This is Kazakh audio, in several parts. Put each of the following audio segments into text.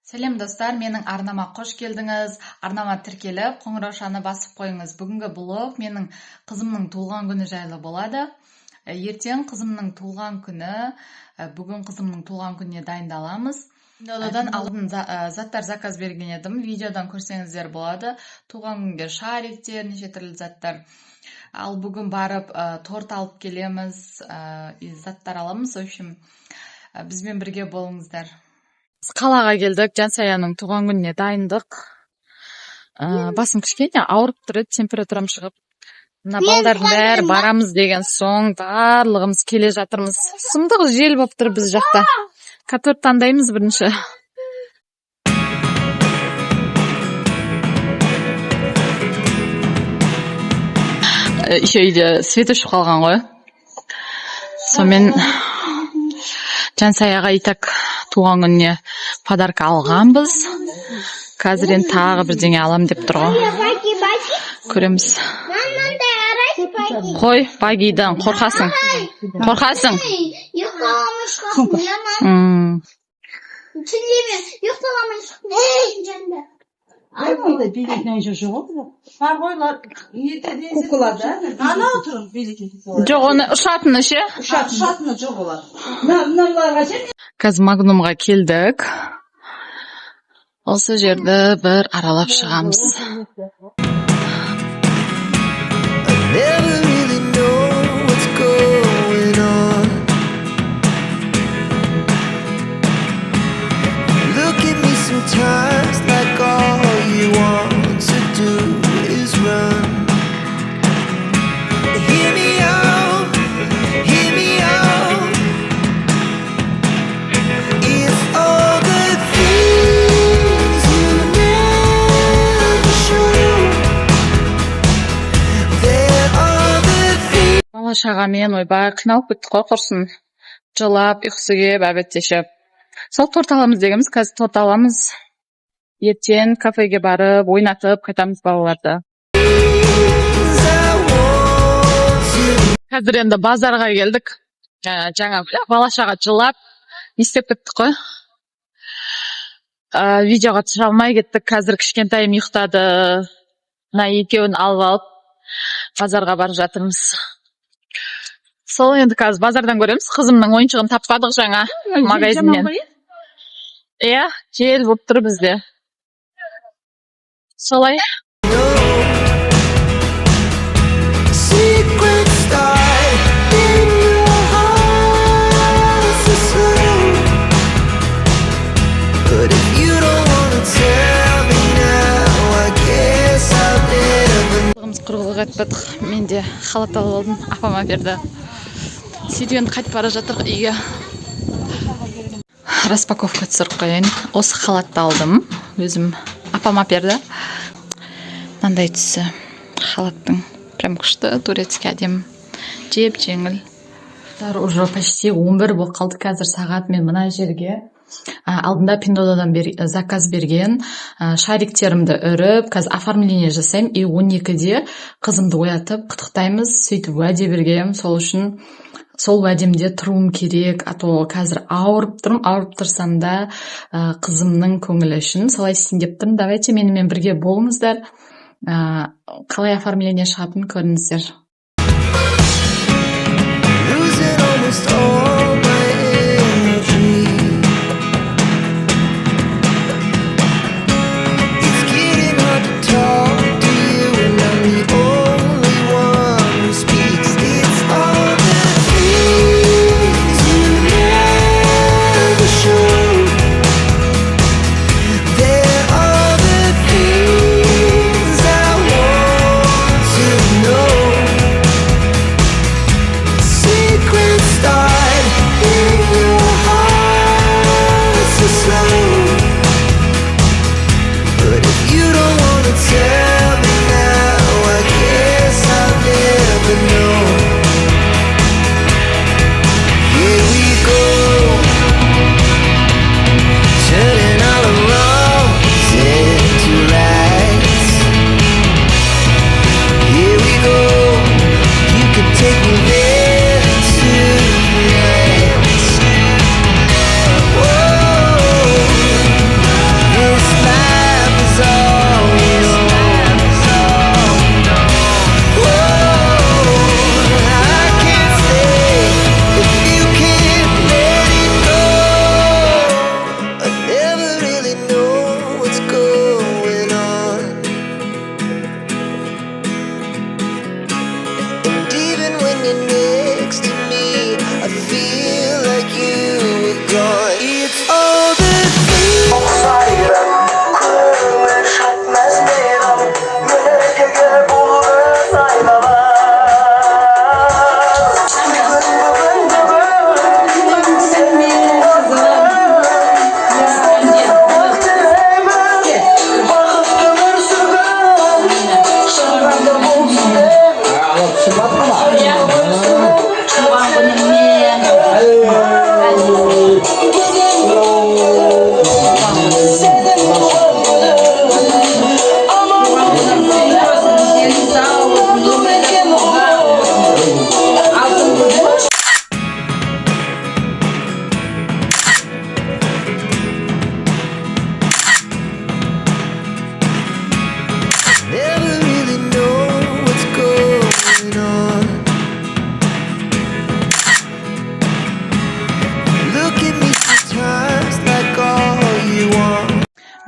Сәлем достар, менің арнама қош келдіңіз. Арнама тіркеліп, қоңыраушаны басып қойыңыз. Бүгінгі блог менің қызымның туылған күні жайлы болады. Ертең қызымның туылған күні, бүгін қызымның туылған күніне дайындаламыз. Одан алдын заттар заказ берген едім. Видеодан көрсеңіздер болады. Туылған күнге шариктер, неше түрлі заттар. Ал бүгін барып торт алып келеміз, заттар аламыз. В общем, бізбен бірге болыңыздар. Қалаға келдік, Жансаяның туған күніне дайындық. Басым кішкене ауырып тұрды, температурам шығып. Мына балдардың бәрі барамыз деген соң барлығымыз келе жатырмыз. Сұмдық жел болып тұр біз жақта. Торт таңдаймыз бірінші. Еще үйде свет өшіп қалған ғой. Сонымен Жансаяға итак туған күніне подарка алғанбыз. Қазір енді тағы бірдеңе алам деп тұр ғой. Көреміз. Қой, багидан қорқасың. Қорқасың. Ayvalıkta bilekten çocuğu oldu. Pargoylar kukularda. Ana oturun bilekten. Жоқ, оны ұшатыны ше? Uşatını çok olar. Namlarga sen Қазір Магнумға келдік. Осы жерді бір аралап шығамыз. Never really know what's going on. Look at me sometimes like all you want to do is run. Hear me out, hear me out. It's all the things you never show. There are the things. Бала шағамен ойбай қиналып кеттік қой, құрсын. Жылап, ұйқысы келіп, әбеттешіп. Сол торт аламыз дегенбіз, қазір торт аламыз. Ертең кафеге барып, ойнатып қайтамыз балаларды. Қазір енді базарға келдік. Жаңа бала шаға жылап, істеп кеттік қой. Видеоға түсіре алмай кеттік. Қазір кішкентайым ұйықтады. Мына екеуін алып алып, базарға барып жатырмыз. Сол енді қазір базардан көреміз. Қызымның ойыншығын таппадық жаңа магазиннен. Иә, жел болып тұр бізде. Солай. Secret start in your heart so slow. But if you don't wanna tell me now, I guess I'll never. Қызымыз құрғылық айтпадық. Мен де халат алып алдым. Апама берді. Сөйтіп енді қайтып бара жатырық үйге. Распаковка түсіріп қояйын. Осы халатты алдым. Өзім апама берді. Мынандай түсі халаттың. Прям күшті, турецкий әдемі. Жеп жеңіл. Уже почти 11 болып қалды қазір сағат. Мен мына жерге алдында Пиндодадан заказ берген шариктерімді үріп, қазір оформление жасаймын. И 12-де қызымды оятып құттықтаймыз. Сөйтіп уәде бергем. Сол үшін сол уәдемде тұруым керек. А то қазір ауырып тұрмын. Ауырып тұрсам да қызымның көңілі үшін солай істейін деп тұрмын. Давайте менімен бірге болыңыздар. Қалай оформление шығатынын көріңіздер. Losing almost all my energy. It's getting hard to talk to you, and I'm the only one who speaks. It's all the things you never show. There are the things I want to know. Secret start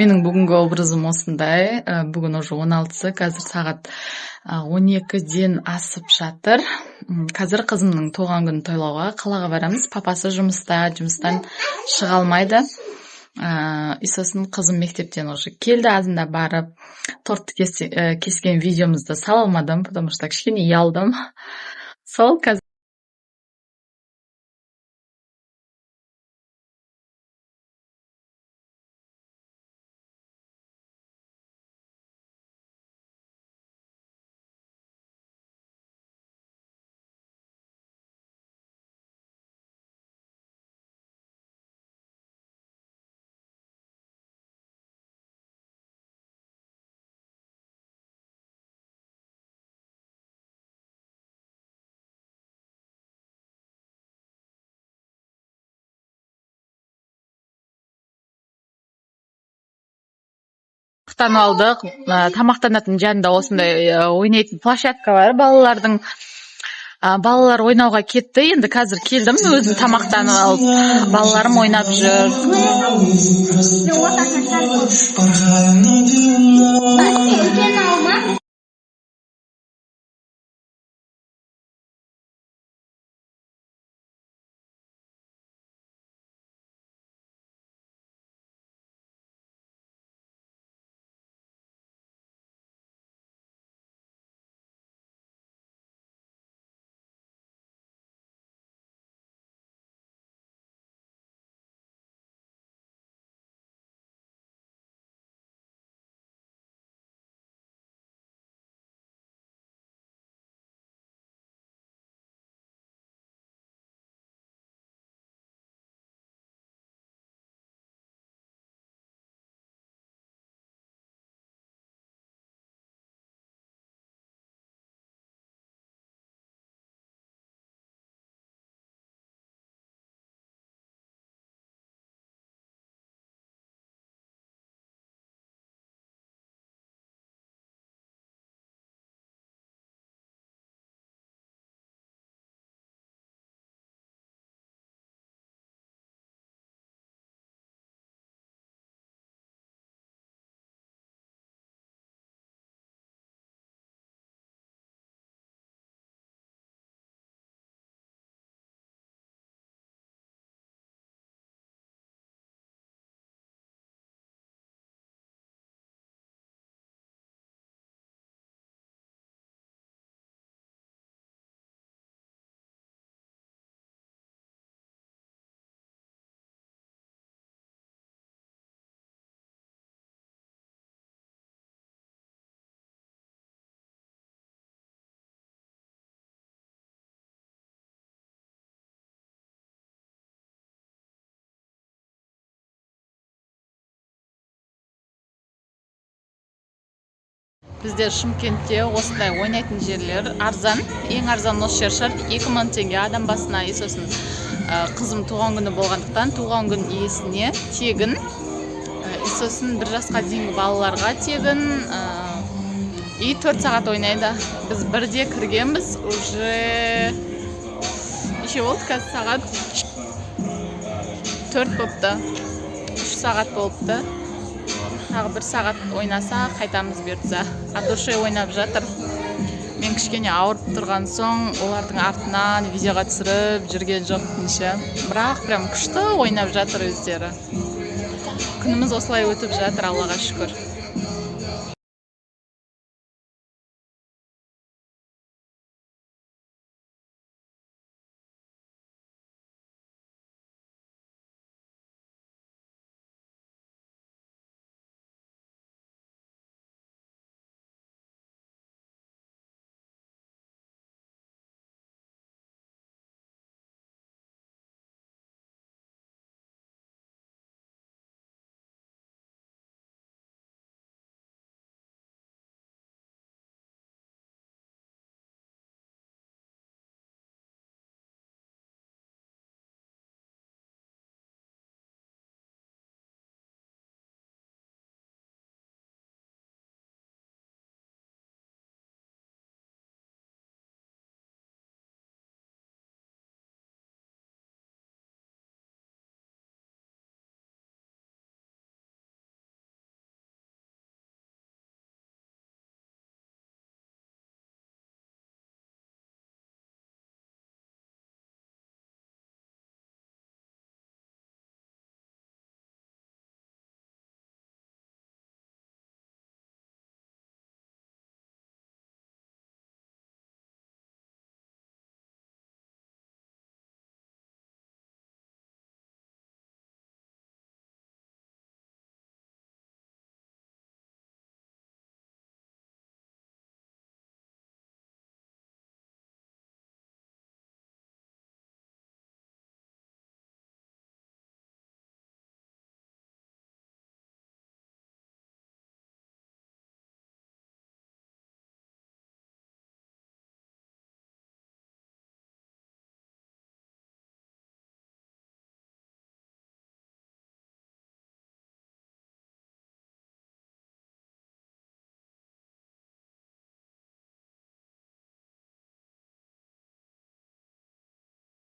Менің бүгінгі образым осындай. Бүгін уже 16-сы, қазір сағат 12-ден асып жатыр. Қазір қызымның туған күнін тойлауға қалаға барамыз. Папасы жұмыстан шыға алмайды. И сосын қызым мектептен уже келді, азында барып тортты кескен видеомызды сала алмадым, потому что кішкене ұялдым. Сол қазір тамақтанып алдық. Тамақтанатын жанында осындай ойнайтын площадка бар балалардың. Балалар ойнауға кетті. Енді қазір келдім, өзім тамақтанып алып, балаларым ойнап жүр. Бізде Шымкентте осындай ойнайтын жерлер арзан. Ең арзан осы жер шығар. 2000 теңге адам басына. Сосын қызым туған күні болғандықтан туған күн иесіне тегін. Сосын 1 жасқа дейінгі балаларға тегін. И 4 сағат ойнайды. Біз бірде кіргенбіз, уже неше болды қазір сағат? 4 болыпты. 3 сағат болыпты. Тағы 1 сағат ойнаса қайтамыз берді. От души ойнап жатыр. Мен кішкене ауырып тұрған соң олардың артынан видеоға түсіріп жүрген жоқпынша. Бірақ прям күшті ойнап жатыр өздері. Күніміз осылай өтіп жатыр, Аллаға шүкір.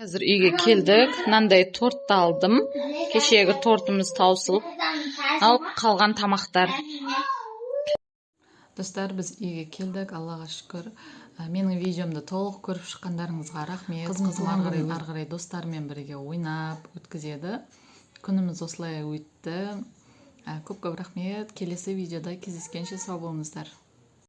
Қазір үйге келдік. Мынандай тортты алдым. Кешегі тортымыз таусылып. Ал қалған тамақтар. Достар, біз үйге келдік. Аллаға шүкір. Менің видеомды толық көріп шыққандарыңызға рахмет. Қызым ары қарай достарымен бірге ойнап өткізеді. Күніміз осылай өтті. Көп рахмет. Келесі видеода кездескенше сау болыңыздар.